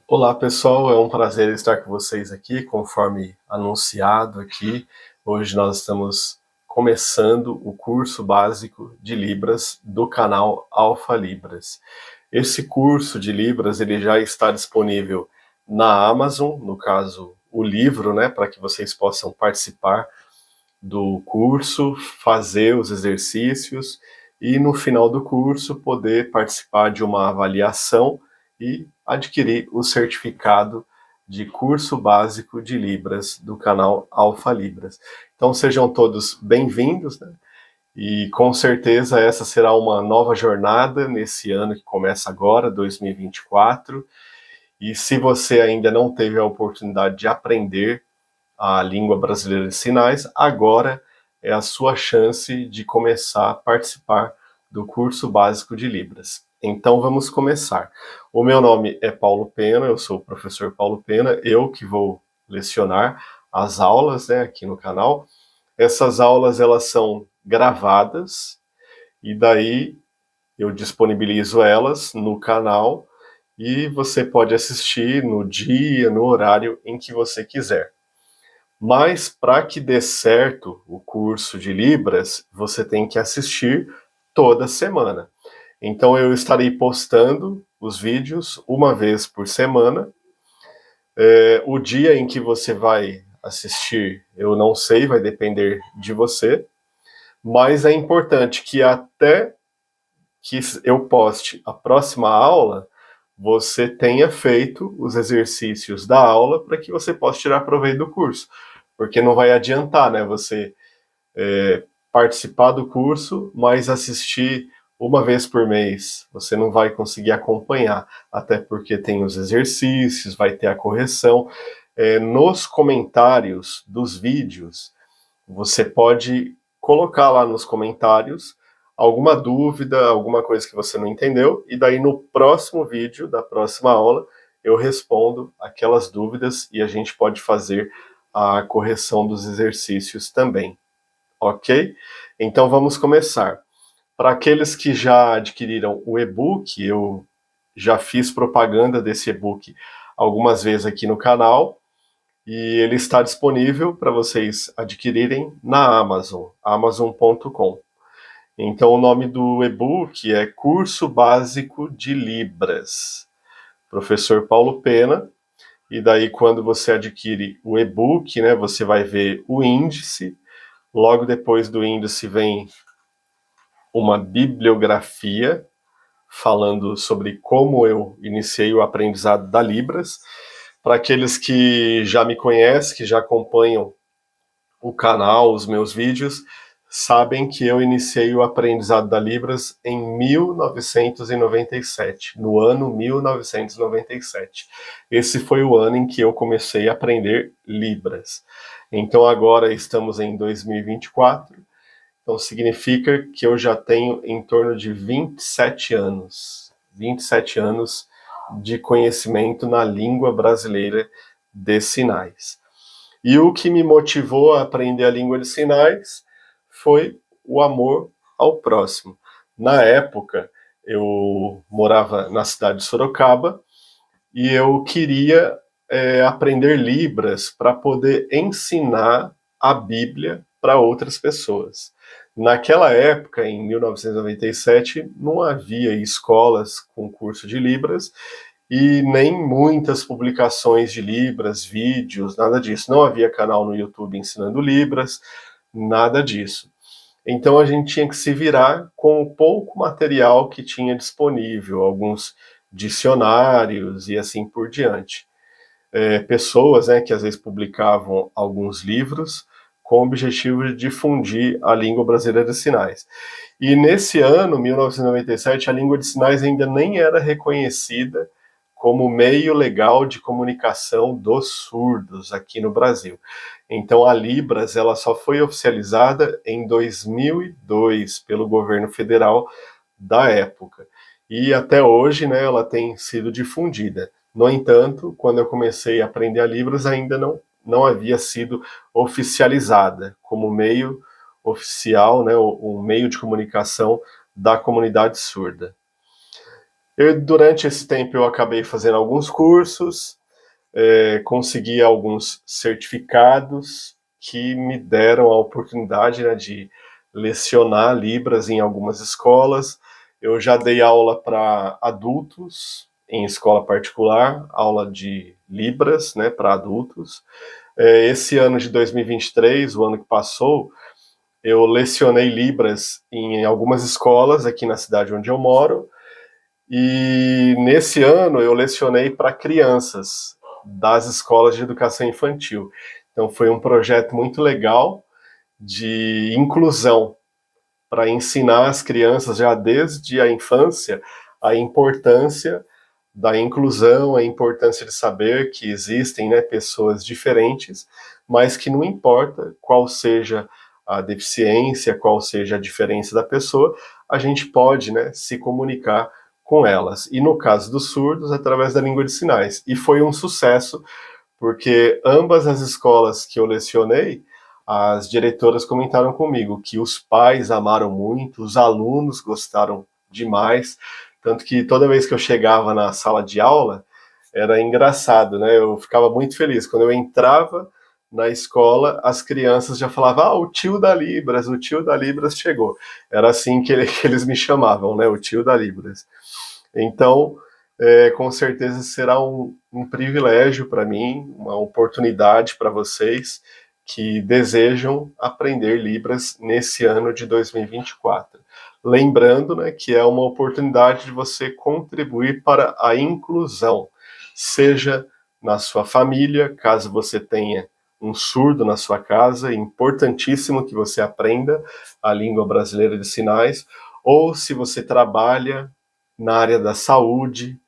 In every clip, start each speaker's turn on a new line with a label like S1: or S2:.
S1: Olá pessoal, é um prazer estar com vocês aqui, conforme anunciado aqui. Hoje nós estamos começando o curso básico de Libras do canal Alfa Libras. Esse curso de Libras ele já está disponível na Amazon, no caso o livro, né, para que vocês possam participar do curso, fazer os exercícios e no final do curso poder participar de uma avaliação e adquirir o certificado de curso básico de Libras do canal Alfa Libras. Então sejam todos bem-vindos, né? E com certeza essa será uma nova jornada nesse ano que começa agora, 2024. E se você ainda não teve a oportunidade de aprender a língua brasileira de sinais, agora é a sua chance de começar a participar do curso básico de Libras. Então vamos começar. O meu nome é Paulo Pena, eu sou o professor Paulo Pena, eu que vou lecionar as aulas, né, aqui no canal. Essas aulas elas são gravadas e daí eu disponibilizo elas no canal e você pode assistir no dia, no horário em que você quiser. Mas para que dê certo o curso de Libras, você tem que assistir toda semana. Então eu estarei postando os vídeos uma vez por semana. O dia em que você vai assistir, eu não sei, vai depender de você. Mas é importante que até que eu poste a próxima aula, você tenha feito os exercícios da aula para que você possa tirar proveito do curso. Porque não vai adiantar, né, você participar do curso, mas assistir uma vez por mês. Você não vai conseguir acompanhar, até porque tem os exercícios, vai ter a correção. Nos comentários dos vídeos, você pode colocar lá nos comentários alguma dúvida, alguma coisa que você não entendeu, e daí no próximo vídeo, da próxima aula, eu respondo aquelas dúvidas e a gente pode fazer a correção dos exercícios também, ok? Então vamos começar. Para aqueles que já adquiriram o e-book, eu já fiz propaganda desse e-book algumas vezes aqui no canal, e ele está disponível para vocês adquirirem na Amazon, amazon.com. Então o nome do e-book é Curso Básico de Libras, professor Paulo Pena, e daí quando você adquire o e-book, né, você vai ver o índice, logo depois do índice vem uma bibliografia falando sobre como eu iniciei o aprendizado da Libras. Para aqueles que já me conhecem, que já acompanham o canal, os meus vídeos, sabem que eu iniciei o aprendizado da Libras em 1997, no ano 1997. Esse foi o ano em que eu comecei a aprender Libras. Então agora estamos em 2024, então significa que eu já tenho em torno de 27 anos. 27 anos de conhecimento na língua brasileira de sinais. E o que me motivou a aprender a língua de sinais foi o amor ao próximo. Na época, eu morava na cidade de Sorocaba e eu queria aprender Libras para poder ensinar a Bíblia para outras pessoas. Naquela época, em 1997, não havia escolas com curso de Libras e nem muitas publicações de Libras, vídeos, nada disso. Não havia canal no YouTube ensinando Libras, nada disso. Então a gente tinha que se virar com o pouco material que tinha disponível, alguns dicionários e assim por diante. Pessoas, né, que às vezes publicavam alguns livros com o objetivo de difundir a língua brasileira de sinais. E nesse ano, 1997, a língua de sinais ainda nem era reconhecida como meio legal de comunicação dos surdos aqui no Brasil. Então a Libras ela só foi oficializada em 2002 pelo governo federal da época. E até hoje, né, ela tem sido difundida. No entanto, quando eu comecei a aprender a Libras, ainda não havia sido oficializada como meio oficial, né, um meio de comunicação da comunidade surda. Durante esse tempo eu acabei fazendo alguns cursos, consegui alguns certificados que me deram a oportunidade, né, de lecionar Libras em algumas escolas. Eu já dei aula para adultos em escola particular, aula de Libras, né, para adultos. Esse ano de 2023, o ano que passou, eu lecionei Libras em algumas escolas aqui na cidade onde eu moro, e nesse ano eu lecionei para crianças das escolas de educação infantil. Então foi um projeto muito legal de inclusão, para ensinar as crianças já desde a infância a importância da inclusão, a importância de saber que existem, né, pessoas diferentes, mas que não importa qual seja a deficiência, qual seja a diferença da pessoa, a gente pode, né, se comunicar com elas. E no caso dos surdos, através da língua de sinais. E foi um sucesso, porque ambas as escolas que eu lecionei, as diretoras comentaram comigo que os pais amaram muito, os alunos gostaram demais, tanto que toda vez que eu chegava na sala de aula, era engraçado, né? Eu ficava muito feliz. Quando eu entrava na escola, as crianças já falavam, o tio da Libras chegou. Era assim que eles me chamavam, né? O tio da Libras. Então, com certeza será um privilégio para mim, uma oportunidade para vocês que desejam aprender Libras nesse ano de 2024. Lembrando, né, que é uma oportunidade de você contribuir para a inclusão, seja na sua família, caso você tenha um surdo na sua casa, é importantíssimo que você aprenda a língua brasileira de sinais, ou se você trabalha na área da saúde,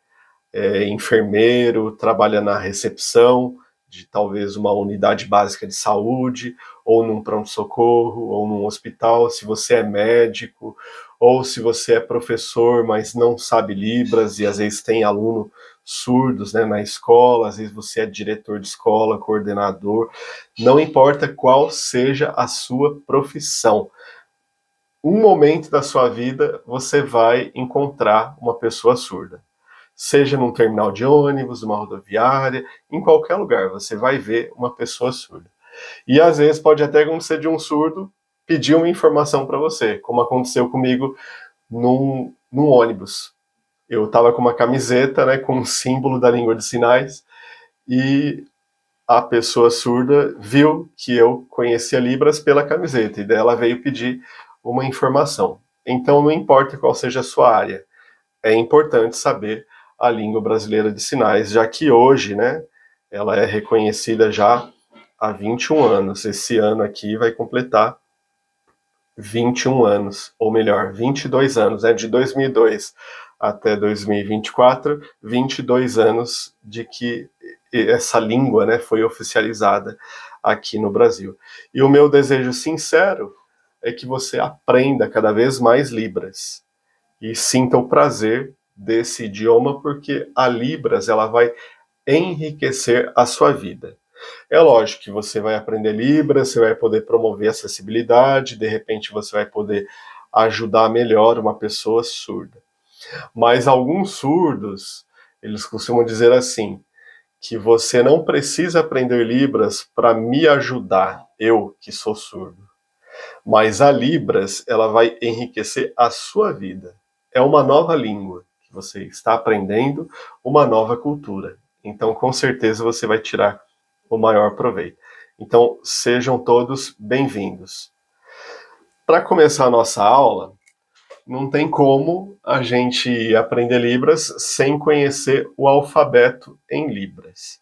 S1: enfermeiro, trabalha na recepção de talvez uma unidade básica de saúde, ou num pronto-socorro, ou num hospital, se você é médico, ou se você é professor, mas não sabe Libras e às vezes tem aluno surdos, né, na escola, às vezes você é diretor de escola, coordenador, não importa qual seja a sua profissão, um momento da sua vida você vai encontrar uma pessoa surda. Seja num terminal de ônibus, numa rodoviária, em qualquer lugar, você vai ver uma pessoa surda. E às vezes pode até acontecer de um surdo pedir uma informação para você, como aconteceu comigo num ônibus. Eu estava com uma camiseta, né, com um símbolo da língua de sinais, e a pessoa surda viu que eu conhecia Libras pela camiseta, e daí ela veio pedir uma informação. Então, não importa qual seja a sua área, é importante saber a língua brasileira de sinais, já que hoje, né, ela é reconhecida já há 21 anos. Esse ano aqui vai completar 21 anos, ou melhor, 22 anos, né, de 2002 até 2024, 22 anos de que essa língua, né, foi oficializada aqui no Brasil. E o meu desejo sincero é que você aprenda cada vez mais Libras e sinta o prazer desse idioma, porque a Libras ela vai enriquecer a sua vida. É lógico que você vai aprender Libras, você vai poder promover acessibilidade, de repente você vai poder ajudar melhor uma pessoa surda. Mas alguns surdos, eles costumam dizer assim, que você não precisa aprender Libras para me ajudar, eu que sou surdo. Mas a Libras, ela vai enriquecer a sua vida. É uma nova língua que você está aprendendo, uma nova cultura. Então, com certeza, você vai tirar o maior proveito. Então, sejam todos bem-vindos. Para começar a nossa aula, não tem como a gente aprender Libras sem conhecer o alfabeto em Libras.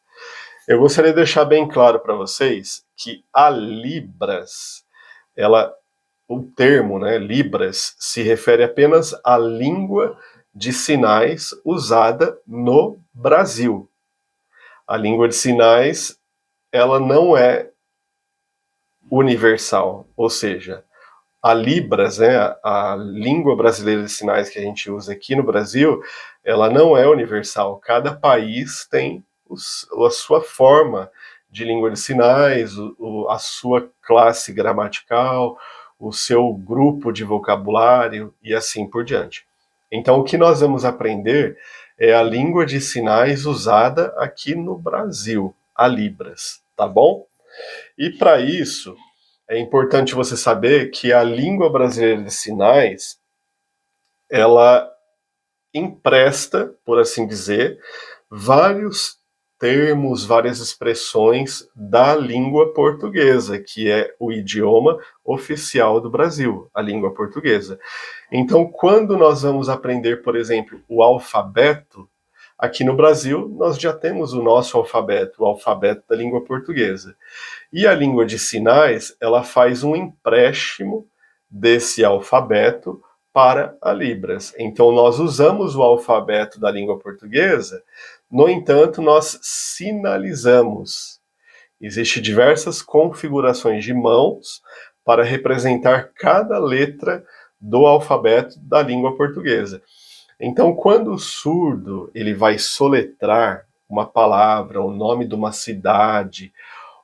S1: Eu gostaria de deixar bem claro para vocês que a Libras, o termo, né, Libras, se refere apenas à língua de sinais usada no Brasil. A língua de sinais, ela não é universal, ou seja, a Libras, né, a língua brasileira de sinais que a gente usa aqui no Brasil, ela não é universal. Cada país tem a sua forma de língua de sinais, a sua classe gramatical, o seu grupo de vocabulário e assim por diante. Então, o que nós vamos aprender é a língua de sinais usada aqui no Brasil, a Libras, tá bom? E para isso, é importante você saber que a língua brasileira de sinais, ela empresta, por assim dizer, vários termos, várias expressões da língua portuguesa, que é o idioma oficial do Brasil, a língua portuguesa. Então, quando nós vamos aprender, por exemplo, o alfabeto, aqui no Brasil nós já temos o nosso alfabeto, o alfabeto da língua portuguesa. E a língua de sinais, ela faz um empréstimo desse alfabeto para a Libras. Então, nós usamos o alfabeto da língua portuguesa, no entanto, nós sinalizamos. Existem diversas configurações de mãos para representar cada letra do alfabeto da língua portuguesa. Então, quando o surdo ele vai soletrar uma palavra, o nome de uma cidade,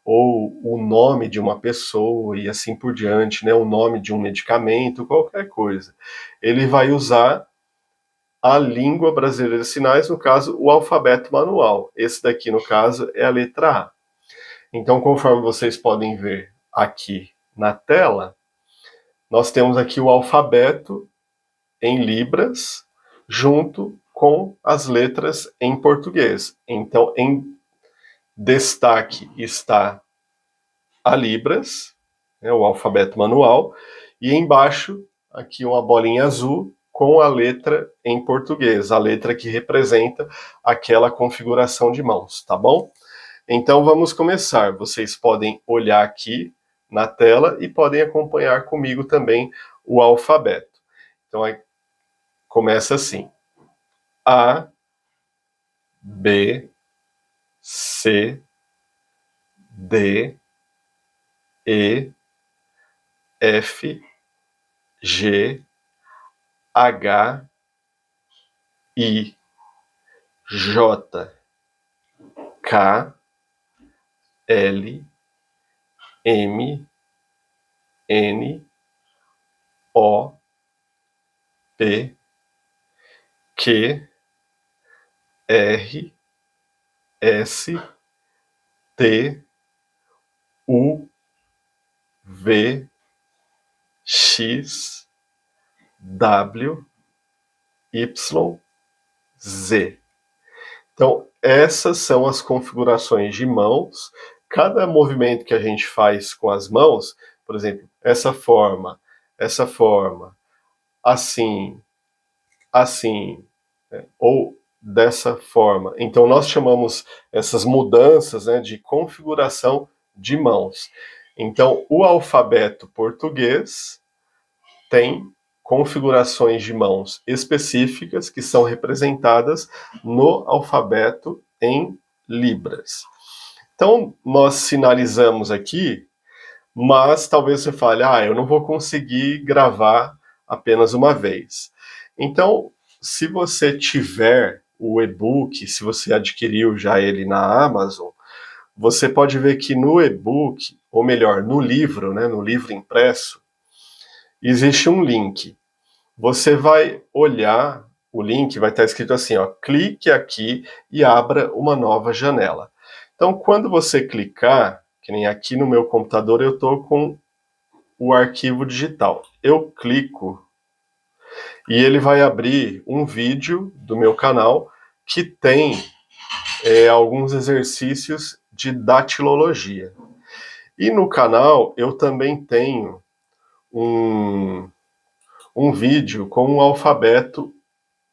S1: ou o nome de uma pessoa e assim por diante, né, o nome de um medicamento, qualquer coisa. Ele vai usar a língua brasileira de sinais, no caso, o alfabeto manual. Esse daqui, no caso, é a letra A. Então, conforme vocês podem ver aqui na tela, nós temos aqui o alfabeto em libras, junto com as letras em português. Então, em destaque está a Libras, né, o alfabeto manual, e embaixo aqui uma bolinha azul com a letra em português, a letra que representa aquela configuração de mãos, tá bom? Então vamos começar. Vocês podem olhar aqui na tela e podem acompanhar comigo também o alfabeto. Então aí começa assim: A, B, C, D, E, F, G, H, I, J, K, L, M, N, O, P, Q, R, S, T, U, V, X, W, Y, Z. Então, essas são as configurações de mãos. Cada movimento que a gente faz com as mãos, por exemplo, essa forma, assim, assim, né, ou dessa forma. Então, nós chamamos essas mudanças, né, de configuração de mãos. Então, o alfabeto português tem configurações de mãos específicas que são representadas no alfabeto em libras. Então, nós sinalizamos aqui, mas talvez você fale, eu não vou conseguir gravar apenas uma vez. Então, se você tiver o e-book, se você adquiriu já ele na Amazon, você pode ver que no e-book, ou melhor, no livro, né, no livro impresso, existe um link. Você vai olhar o link, vai estar escrito assim, ó, clique aqui e abra uma nova janela. Então, quando você clicar, que nem aqui no meu computador eu estou com o arquivo digital. Eu clico e ele vai abrir um vídeo do meu canal que tem alguns exercícios de datilologia. E no canal eu também tenho um vídeo com um alfabeto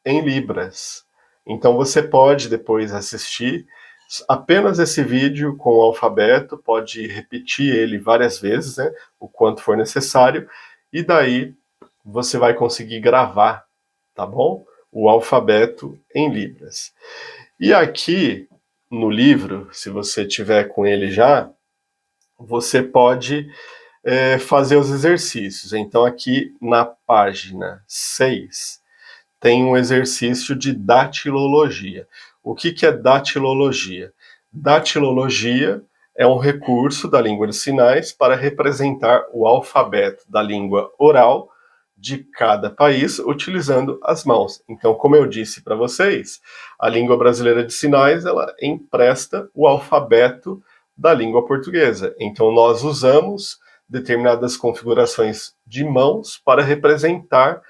S1: em libras. Então você pode depois assistir apenas esse vídeo com o alfabeto, pode repetir ele várias vezes, né, o quanto for necessário, e daí você vai conseguir gravar, tá bom? O alfabeto em libras. E aqui no livro, se você tiver com ele já, você pode fazer os exercícios. Então aqui na página 6, tem um exercício de datilologia. O que é datilologia? Datilologia é um recurso da língua de sinais para representar o alfabeto da língua oral de cada país utilizando as mãos. Então, como eu disse para vocês, a língua brasileira de sinais, ela empresta o alfabeto da língua portuguesa. Então, nós usamos determinadas configurações de mãos para representar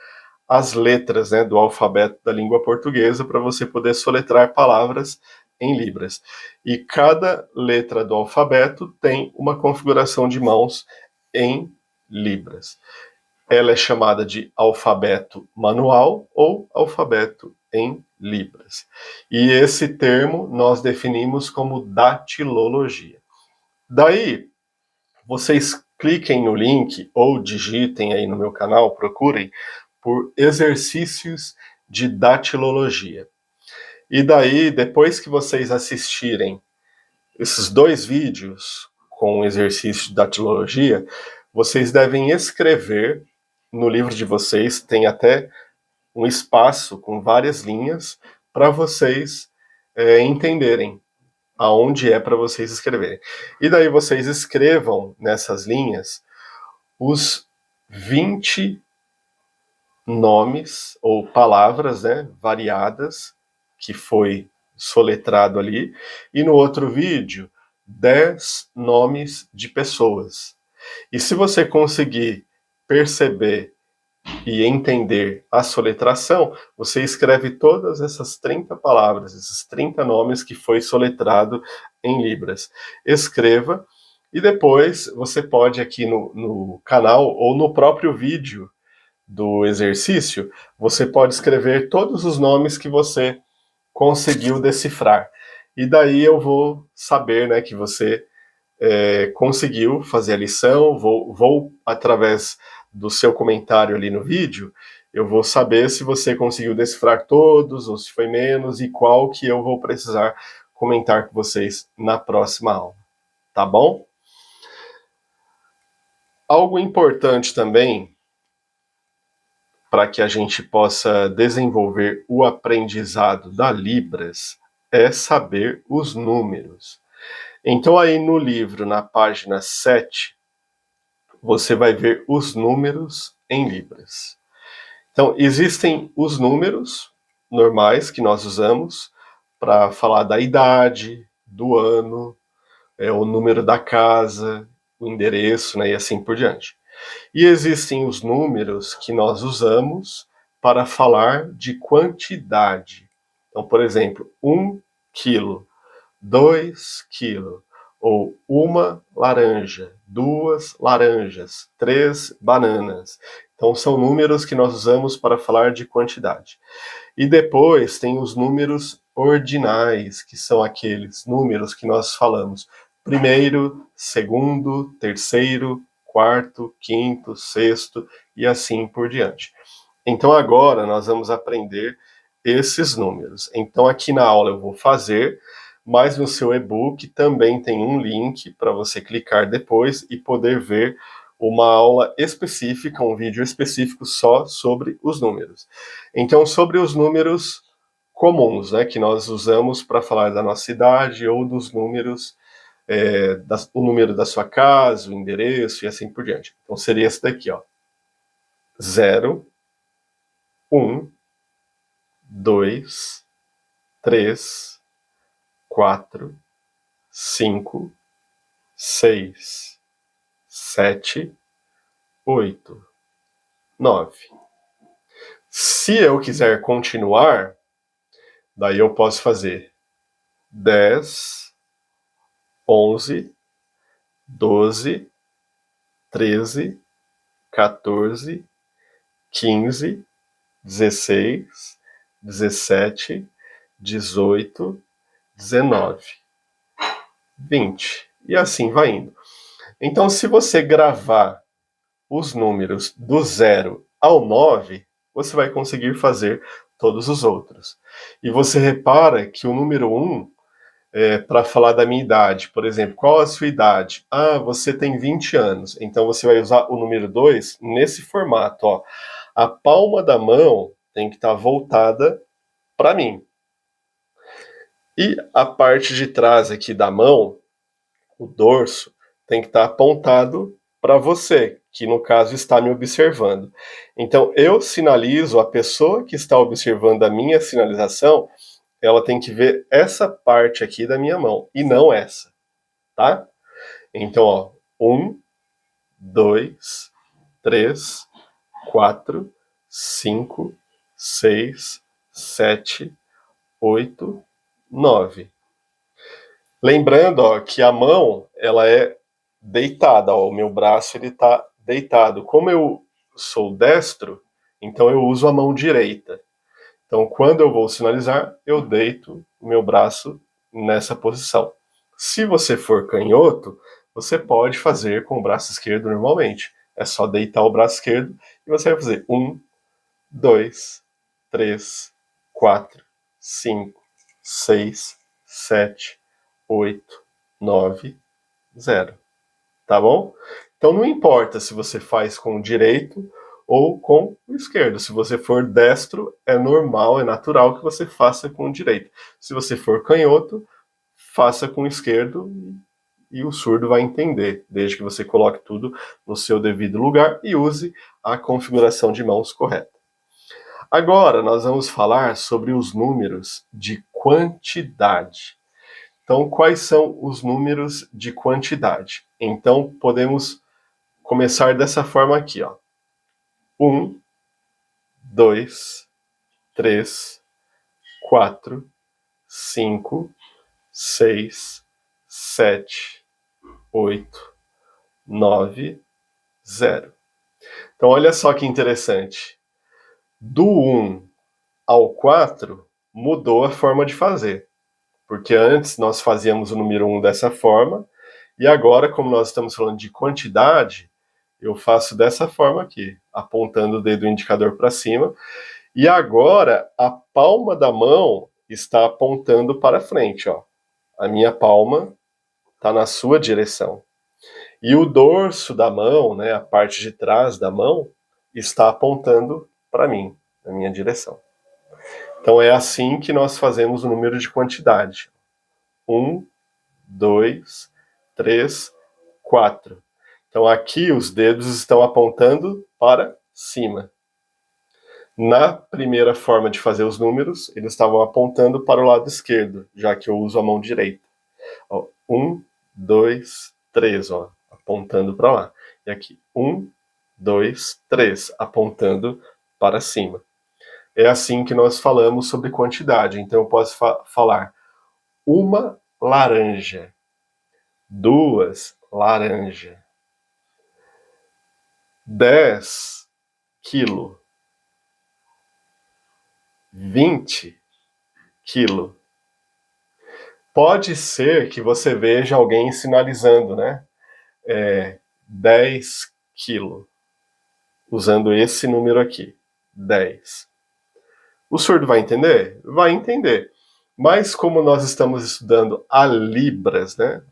S1: as letras, né, do alfabeto da língua portuguesa para você poder soletrar palavras em libras. E cada letra do alfabeto tem uma configuração de mãos em libras. Ela é chamada de alfabeto manual ou alfabeto em libras. E esse termo nós definimos como datilologia. Daí, vocês cliquem no link ou digitem aí no meu canal, procurem por exercícios de datilologia. E daí, depois que vocês assistirem esses 2 vídeos com exercício de datilologia, vocês devem escrever no livro de vocês, tem até um espaço com várias linhas para vocês entenderem aonde é para vocês escreverem. E daí vocês escrevam nessas linhas os 20 nomes ou palavras, né, variadas que foi soletrado ali, e no outro vídeo 10 nomes de pessoas. E se você conseguir perceber e entender a soletração, você escreve todas essas 30 palavras, esses 30 nomes que foi soletrado em libras. Escreva e depois você pode aqui no canal ou no próprio vídeo do exercício, você pode escrever todos os nomes que você conseguiu decifrar. E daí eu vou saber, né, que você conseguiu fazer a lição, vou através do seu comentário ali no vídeo, eu vou saber se você conseguiu decifrar todos, ou se foi menos, e qual que eu vou precisar comentar com vocês na próxima aula, tá bom? Algo importante também, para que a gente possa desenvolver o aprendizado da Libras, é saber os números. Então aí no livro, na página 7, você vai ver os números em libras. Então, existem os números normais que nós usamos para falar da idade, do ano, o número da casa, o endereço, né, e assim por diante. E existem os números que nós usamos para falar de quantidade. Então, por exemplo, 1 quilo, 2 quilos, ou 1 laranja, 2 laranjas, 3 bananas. Então, são números que nós usamos para falar de quantidade. E depois tem os números ordinais, que são aqueles números que nós falamos primeiro, segundo, terceiro, quarto, quinto, sexto e assim por diante. Então, agora nós vamos aprender esses números. Então, aqui na aula eu vou fazer, mas no seu e-book também tem um link para você clicar depois e poder ver uma aula específica, um vídeo específico só sobre os números. Então, sobre os números comuns, né, que nós usamos para falar da nossa idade ou dos números, o número da sua casa, o endereço e assim por diante. Então, seria esse daqui, ó. 0, 1, 2, 3, 4, 5, 6, 7, 8, 9. Se eu quiser continuar, daí eu posso fazer 10, 11, 12, 13, 14, 15, 16, 17, 18, 19, 20. E assim vai indo. Então, se você gravar os números do 0 ao 9, você vai conseguir fazer todos os outros. E você repara que o número 1, para falar da minha idade, por exemplo, qual a sua idade? Ah, você tem 20 anos. Então você vai usar o número 2 nesse formato, ó. A palma da mão tem que estar voltada para mim. E a parte de trás aqui da mão, o dorso, tem que estar apontado para você, que no caso está me observando. Então eu sinalizo, a pessoa que está observando a minha sinalização, ela tem que ver essa parte aqui da minha mão e não essa, tá? Então, ó, 1, 2, 3, 4, 5, 6, 7, 8, 9. Lembrando, ó, que a mão, ela é deitada, ó, o meu braço ele tá deitado. Como eu sou destro, então eu uso a mão direita. Então, quando eu vou sinalizar, eu deito o meu braço nessa posição. Se você for canhoto, você pode fazer com o braço esquerdo normalmente. É só deitar o braço esquerdo e você vai fazer 1, 2, 3, 4, 5, 6, 7, 8, 9, 0. Tá bom? Então não importa se você faz com o direito ou com o esquerdo. Se você for destro, é normal, é natural que você faça com o direito. Se você for canhoto, faça com o esquerdo e o surdo vai entender, desde que você coloque tudo no seu devido lugar e use a configuração de mãos correta. Agora nós vamos falar sobre os números de quantidade. Então, quais são os números de quantidade? Então, podemos começar dessa forma aqui, ó. 1, 2, 3, 4, 5, 6, 7, 8, 9, 0. Então, olha só que interessante. Do 1 ao 4, mudou a forma de fazer. Porque antes nós fazíamos o número 1 dessa forma, e agora, como nós estamos falando de quantidade, eu faço dessa forma aqui, apontando o dedo indicador para cima, e agora a palma da mão está apontando para frente, ó. A minha palma está na sua direção. E o dorso da mão, né, a parte de trás da mão, está apontando para mim, na minha direção. Então é assim que nós fazemos o número de quantidade. 1, 2, 3, 4. Então aqui os dedos estão apontando para cima. Na primeira forma de fazer os números, eles estavam apontando para o lado esquerdo, já que eu uso a mão direita. 1, 2, 3, ó, apontando para lá. E aqui, 1, 2, 3, apontando para cima. É assim que nós falamos sobre quantidade. Então eu posso falar uma laranja, 2 laranja, 10 quilo, 20 quilo. Pode ser que você veja alguém sinalizando, né? 10 quilo, usando esse número aqui, 10. O surdo vai entender? Vai entender. Mas como nós estamos estudando a Libras, né?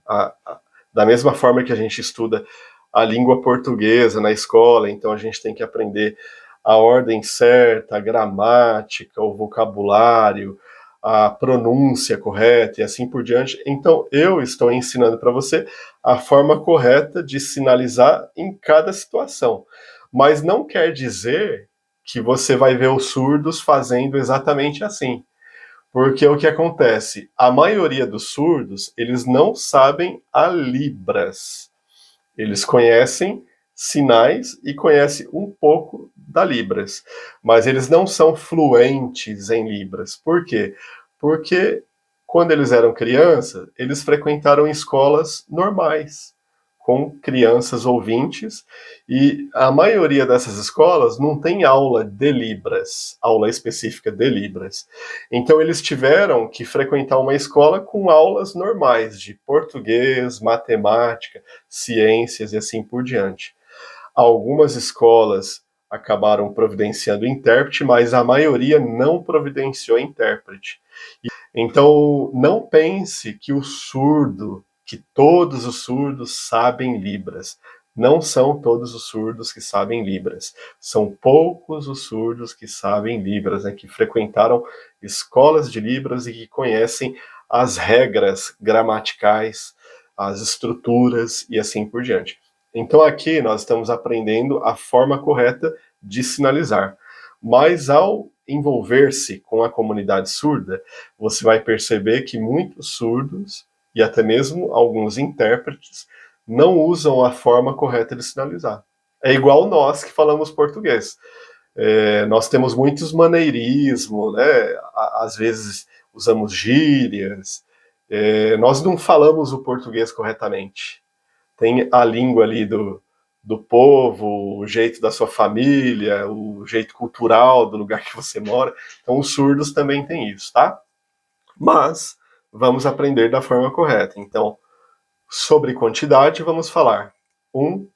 S1: Da mesma forma que a gente estuda a língua portuguesa na escola, então a gente tem que aprender a ordem certa, a gramática, o vocabulário, a pronúncia correta e assim por diante. Então eu estou ensinando para você a forma correta de sinalizar em cada situação. Mas não quer dizer que você vai ver os surdos fazendo exatamente assim. Porque o que acontece? A maioria dos surdos, eles não sabem a Libras. Eles conhecem sinais e conhecem um pouco da Libras. Mas eles não são fluentes em Libras. Por quê? Porque quando eles eram crianças, eles frequentaram escolas normais, com crianças ouvintes, e a maioria dessas escolas não tem aula de Libras, aula específica de Libras. Então eles tiveram que frequentar uma escola com aulas normais de português, matemática, ciências e assim por diante. Algumas escolas acabaram providenciando intérprete, mas a maioria não providenciou intérprete. Então não pense que o surdo, que todos os surdos sabem Libras. Não são todos os surdos que sabem Libras. São poucos os surdos que sabem Libras, né, que frequentaram escolas de Libras e que conhecem as regras gramaticais, as estruturas e assim por diante. Então aqui nós estamos aprendendo a forma correta de sinalizar. Mas ao envolver-se com a comunidade surda, você vai perceber que muitos surdos e até mesmo alguns intérpretes não usam a forma correta de sinalizar. É igual nós que falamos português. Nós temos muitos maneirismos, né? Às vezes usamos gírias. Nós não falamos o português corretamente. Tem a língua ali do povo, o jeito da sua família, o jeito cultural do lugar que você mora. Então os surdos também têm isso, tá? Mas vamos aprender da forma correta. Então, sobre quantidade, vamos falar 1,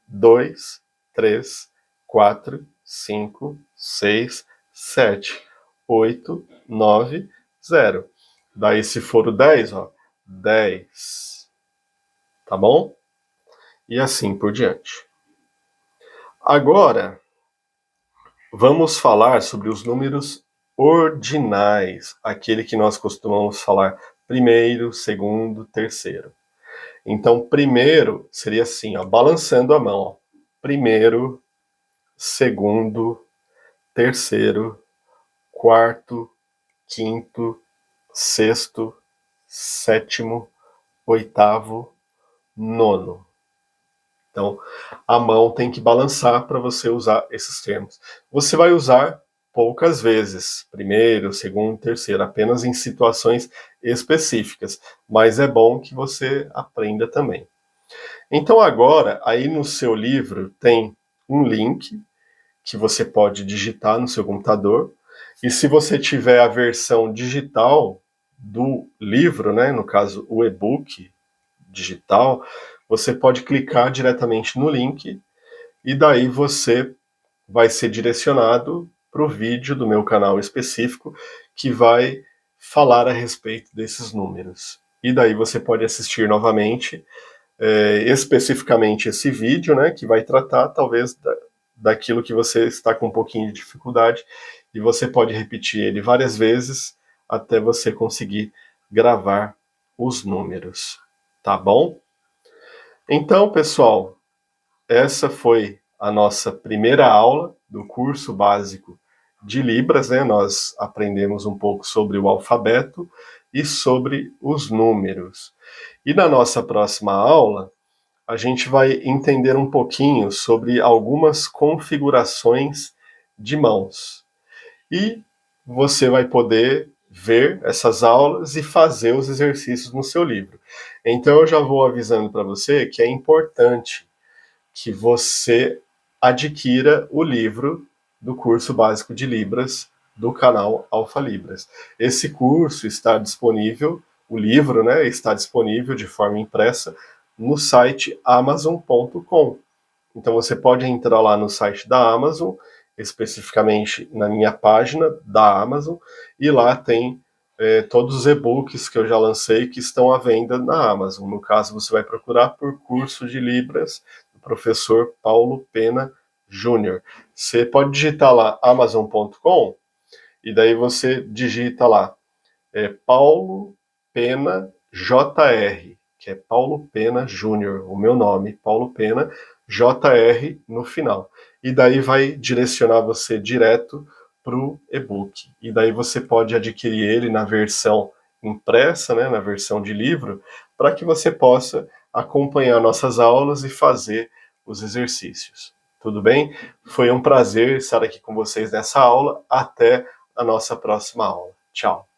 S1: 2, 3, 4, 5, 6, 7, 8, 9, 0. Daí, se for o 10, ó, 10. Tá bom? E assim por diante. Agora, vamos falar sobre os números ordinais, aquele que nós costumamos falar primeiro, segundo, terceiro. Então, primeiro seria assim, ó, balançando a mão. Ó. Primeiro, segundo, terceiro, quarto, quinto, sexto, sétimo, oitavo, nono. Então, a mão tem que balançar para você usar esses termos. Você vai usar poucas vezes, primeiro, segundo, terceiro, apenas em situações específicas, mas é bom que você aprenda também. Então agora, aí no seu livro tem um link que você pode digitar no seu computador, e se você tiver a versão digital do livro, né, no caso o e-book digital, você pode clicar diretamente no link e daí você vai ser direcionado para o vídeo do meu canal específico que vai falar a respeito desses números. E daí você pode assistir novamente, especificamente esse vídeo, né, que vai tratar talvez daquilo que você está com um pouquinho de dificuldade, e você pode repetir ele várias vezes até você conseguir gravar os números, tá bom? Então, pessoal, essa foi a nossa primeira aula do curso básico de Libras, né? Nós aprendemos um pouco sobre o alfabeto e sobre os números. E na nossa próxima aula, a gente vai entender um pouquinho sobre algumas configurações de mãos. E você vai poder ver essas aulas e fazer os exercícios no seu livro. Então eu já vou avisando para você que é importante que você adquira o livro do curso básico de Libras do canal Alfa Libras. Esse curso está disponível, o livro, né, está disponível de forma impressa no site amazon.com. Então você pode entrar lá no site da Amazon, especificamente na minha página da Amazon, e lá tem todos os e-books que eu já lancei que estão à venda na Amazon. No caso, você vai procurar por curso de Libras do professor Paulo Pena Júnior. Você pode digitar lá amazon.com e daí você digita lá Paulo Pena JR, que é Paulo Pena Júnior, o meu nome, Paulo Pena, JR no final. E daí vai direcionar você direto para o e-book. E daí você pode adquirir ele na versão impressa, né, na versão de livro, para que você possa acompanhar nossas aulas e fazer os exercícios. Tudo bem? Foi um prazer estar aqui com vocês nessa aula. Até a nossa próxima aula. Tchau.